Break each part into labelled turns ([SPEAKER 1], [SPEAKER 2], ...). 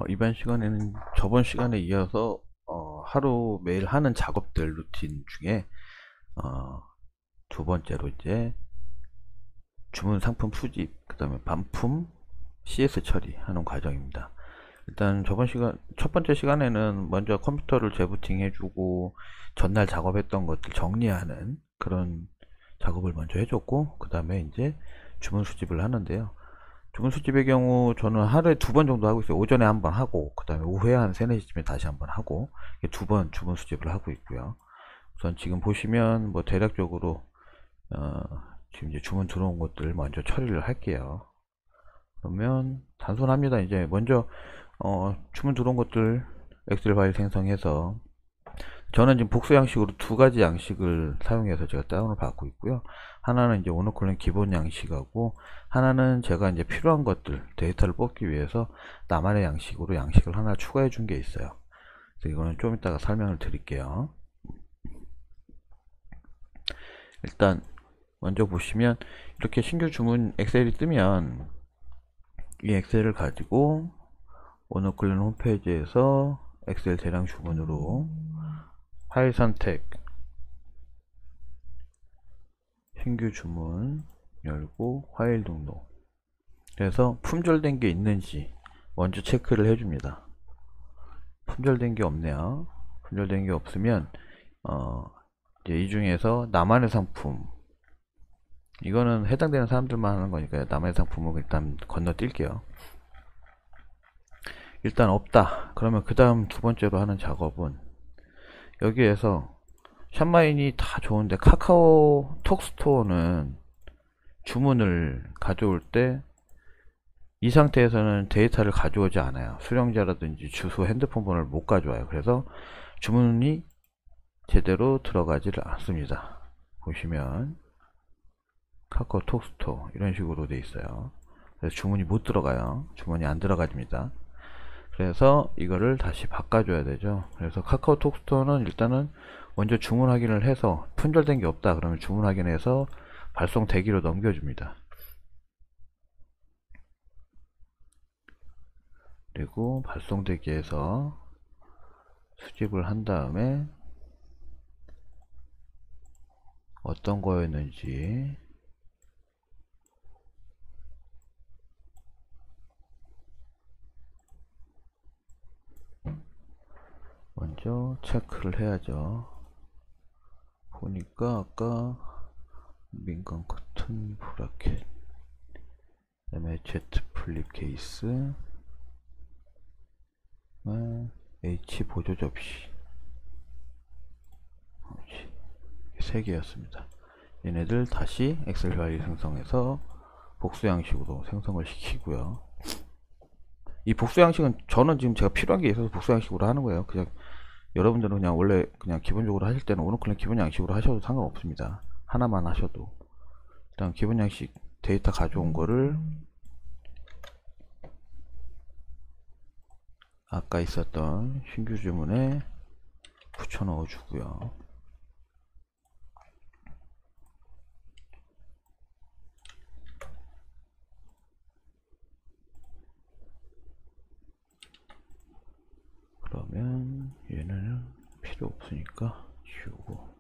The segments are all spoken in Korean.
[SPEAKER 1] 이번 시간에는 저번 시간에 이어서 하루 매일 하는 작업들 루틴 중에 어, 두 번째로 이제 주문 상품 수집, 그 다음에 반품 CS 처리하는 과정입니다. 일단 저번 시간 첫 번째 시간에는 먼저 컴퓨터를 재부팅 해주고 전날 작업했던 것들 정리하는 그런 작업을 먼저 해줬고, 그 다음에 이제 주문 수집을 하는데요. 주문 수집의 경우 저는 하루에 두 번 정도 하고 있어요. 오전에 한번 하고, 그 다음에 오후에 한 3, 4시쯤에 다시 한번 하고, 두 번 주문 수집을 하고 있고요. 우선 지금 보시면 뭐 대략적으로 어, 지금 이제 주문 들어온 것들 먼저 처리를 할게요. 그러면 단순합니다. 이제 먼저 주문 들어온 것들 엑셀 파일 생성해서, 저는 지금 복수 양식으로 두 가지 양식을 사용해서 제가 다운을 받고 있고요. 하나는 이제 오너클랜 기본 양식하고, 하나는 제가 이제 필요한 것들 데이터를 뽑기 위해서 나만의 양식으로 양식을 하나 추가해 준 게 있어요. 그래서 이거는 좀 이따가 설명을 드릴게요. 일단 먼저 보시면 이렇게 신규 주문 엑셀이 뜨면, 이 엑셀을 가지고 오너클랜 홈페이지에서 엑셀 대량 주문으로 파일 선택, 신규 주문 열고 파일 등록, 그래서 품절된 게 있는지 먼저 체크를 해줍니다. 품절된 게 없네요. 품절된 게 없으면 이제 이 중에서 나만의 상품, 이거는 해당되는 사람들만 하는 거니까요. 나만의 상품은 일단 건너뛸게요. 일단 없다. 그러면 그 다음 두 번째로 하는 작업은, 여기에서 샵마인이 다 좋은데 카카오톡 스토어는 주문을 가져올 때 이 상태에서는 데이터를 가져오지 않아요. 수령자라든지 주소, 핸드폰 번호를 못 가져와요. 그래서 주문이 제대로 들어가지를 않습니다. 보시면 카카오톡 스토어 이런 식으로 돼 있어요. 그래서 주문이 못 들어가요. 주문이 안 들어가집니다. 그래서 이거를 다시 바꿔줘야 되죠. 그래서 카카오톡 스토어는 일단은 먼저 주문 확인을 해서 품절된 게 없다 그러면 주문 확인해서 발송 대기로 넘겨줍니다. 그리고 발송 대기에서 수집을 한 다음에 어떤 거였는지 먼저 체크를 해야죠. 보니까 아까 민간 커튼 브라켓, MZ 플립 케이스, H 보조 접시, 3개였습니다. 얘네들 다시 엑셀 파일 생성해서 복수 양식으로 생성을 시키고요. 이 복수 양식은 저는 지금 제가 필요한 게 있어서 복수 양식으로 하는 거예요. 그냥 여러분들은 그냥 원래 그냥 기본적으로 하실 때는 오너클랜 기본 양식으로 하셔도 상관없습니다. 하나만 하셔도. 일단 기본 양식 데이터 가져온 거를 아까 있었던 신규 주문에 붙여 넣어 주고요. 그러면 얘는 필요 없으니까 지우고,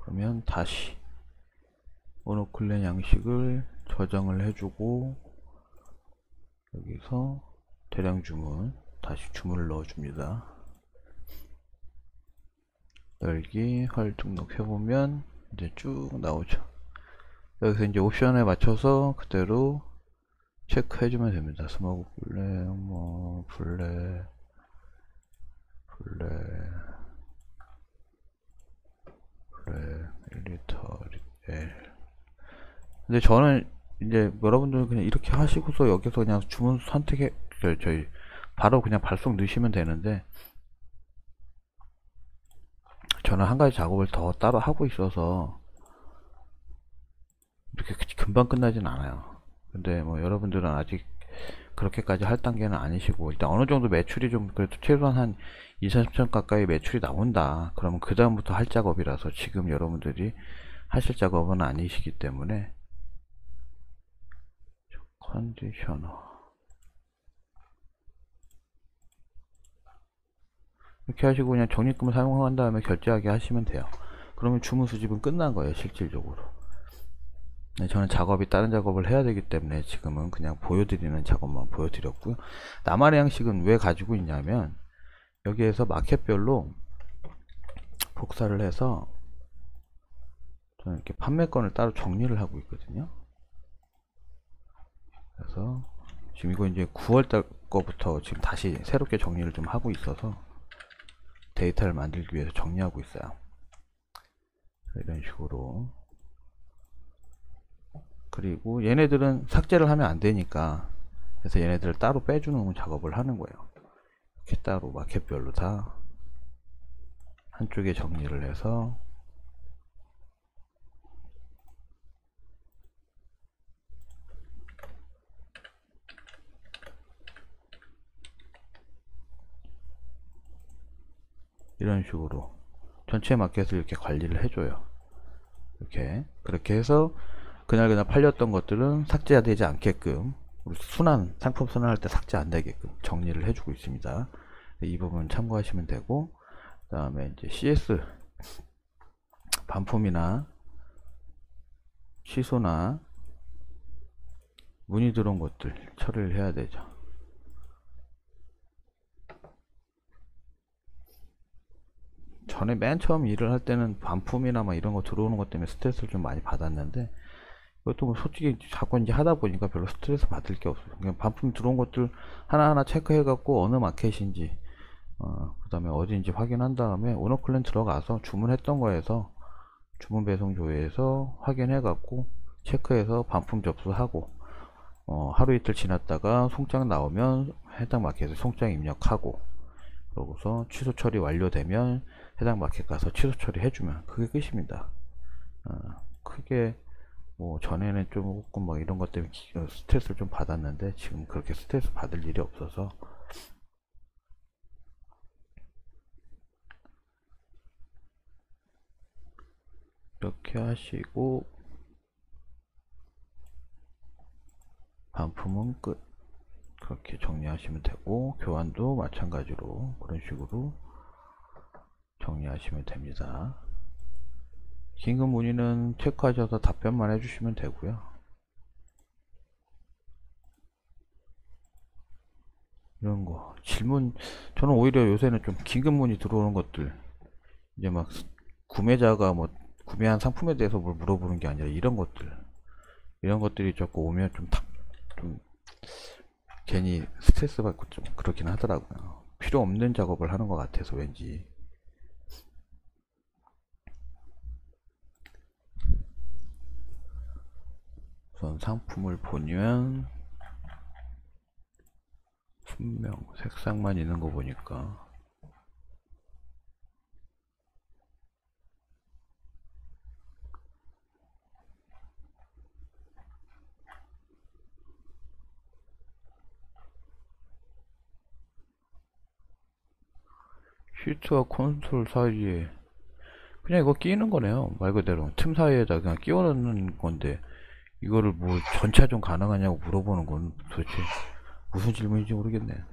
[SPEAKER 1] 그러면 다시 오너클랜 양식을 저장을 해주고, 여기서 대량 주문 다시 주문을 넣어줍니다. 열기 활 등록해보면 이제 쭉 나오죠. 여기서 이제 옵션에 맞춰서 그대로 체크해주면 됩니다. 스모그 블랙, 뭐 블랙, 블랙 1리터 L. 근데 저는 이제 여러분들은 그냥 이렇게 하시고서 여기서 그냥 주문 선택해, 저희 바로 그냥 발송 넣으시면 되는데, 저는 한 가지 작업을 더 따로 하고 있어서 이렇게 금방 끝나진 않아요. 근데 뭐 여러분들은 아직 그렇게까지 할 단계는 아니시고, 일단 어느 정도 매출이 좀 그래도 최소한 한 2, 30천 가까이 매출이 나온다 그러면 그 다음부터 할 작업이라서 지금 여러분들이 하실 작업은 아니시기 때문에 컨디셔너 이렇게 하시고 그냥 적립금을 사용한 다음에 결제하게 하시면 돼요. 그러면 주문 수집은 끝난 거예요, 실질적으로. 네, 저는 작업이 다른 작업을 해야 되기 때문에 지금은 그냥 보여드리는 작업만 보여드렸고요. 나만의 양식은 왜 가지고 있냐면 여기에서 마켓별로 복사를 해서 저는 이렇게 판매건을 따로 정리를 하고 있거든요. 그래서 지금 이거 이제 9월달 거부터 지금 다시 새롭게 정리를 좀 하고 있어서 데이터를 만들기 위해서 정리하고 있어요. 이런 식으로. 그리고 얘네들은 삭제를 하면 안 되니까 그래서 얘네들을 따로 빼주는 작업을 하는 거예요. 이렇게 따로 마켓별로 다 한쪽에 정리를 해서 이런 식으로 전체 마켓을 이렇게 관리를 해줘요. 이렇게 그렇게 해서 그날 팔렸던 것들은 삭제되지 않게끔 순환 상품 순환할 때 삭제 안 되게끔 정리를 해주고 있습니다. 이 부분 참고하시면 되고, 그 다음에 이제 CS 반품이나 취소나 문의 들어온 것들 처리를 해야 되죠. 전에 맨 처음 일을 할 때는 반품이나 막 이런 거 들어오는 것 때문에 스트레스를 좀 많이 받았는데, 이것도 뭐 솔직히 자꾸 이제 하다 보니까 별로 스트레스 받을 게 없어요. 그냥 반품 들어온 것들 하나하나 체크해 갖고 어느 마켓인지 그 다음에 어디인지 확인한 다음에 오너클랜 들어가서 주문했던 거에서 주문 배송 조회에서 확인해 갖고 체크해서 반품 접수하고 하루 이틀 지났다가 송장 나오면 해당 마켓에 송장 입력하고, 그러고서 취소 처리 완료되면 해당 마켓 가서 취소 처리 해주면 그게 끝입니다. 크게 뭐 전에는 조금 뭐 이런 것 때문에 스트레스를 좀 받았는데 지금 그렇게 스트레스 받을 일이 없어서 이렇게 하시고 반품은 끝. 그렇게 정리하시면 되고, 교환도 마찬가지로 그런 식으로 정리하시면 됩니다. 긴급 문의는 체크하셔서 답변만 해주시면 되고요. 이런 거 질문, 저는 오히려 요새는 좀 긴급 문의 들어오는 것들, 이제 막 구매자가 뭐 구매한 상품에 대해서 뭘 물어보는 게 아니라 이런 것들이 자꾸 오면 좀 괜히 스트레스 받고 좀 그렇긴 하더라고요. 필요 없는 작업을 하는 것 같아서 왠지. 우선 상품을 보면 분명 색상만 있는 거 보니까 시트와 콘솔 사이에 그냥 이거 끼는 거네요. 말 그대로 틈 사이에다 그냥 끼워 넣는 건데, 이거를 뭐 전차전 가능하냐고 물어보는 건 도대체 무슨 질문인지 모르겠네.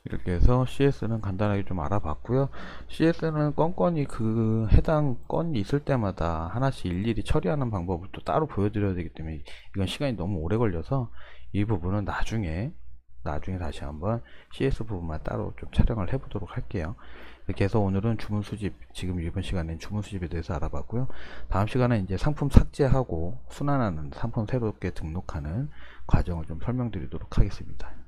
[SPEAKER 1] 이렇게 해서 CS는 간단하게 좀 알아봤고요. CS는 건건이 그 해당 건이 있을 때마다 하나씩 일일이 처리하는 방법을 또 따로 보여드려야 되기 때문에 이건 시간이 너무 오래 걸려서 이 부분은 나중에 다시 한번 CS 부분만 따로 좀 촬영을 해 보도록 할게요. 이렇게 해서 오늘은 주문 수집, 지금 이번 시간엔 주문 수집에 대해서 알아봤고요. 다음 시간에 이제 상품 삭제하고 순환하는, 상품 새롭게 등록하는 과정을 좀 설명드리도록 하겠습니다.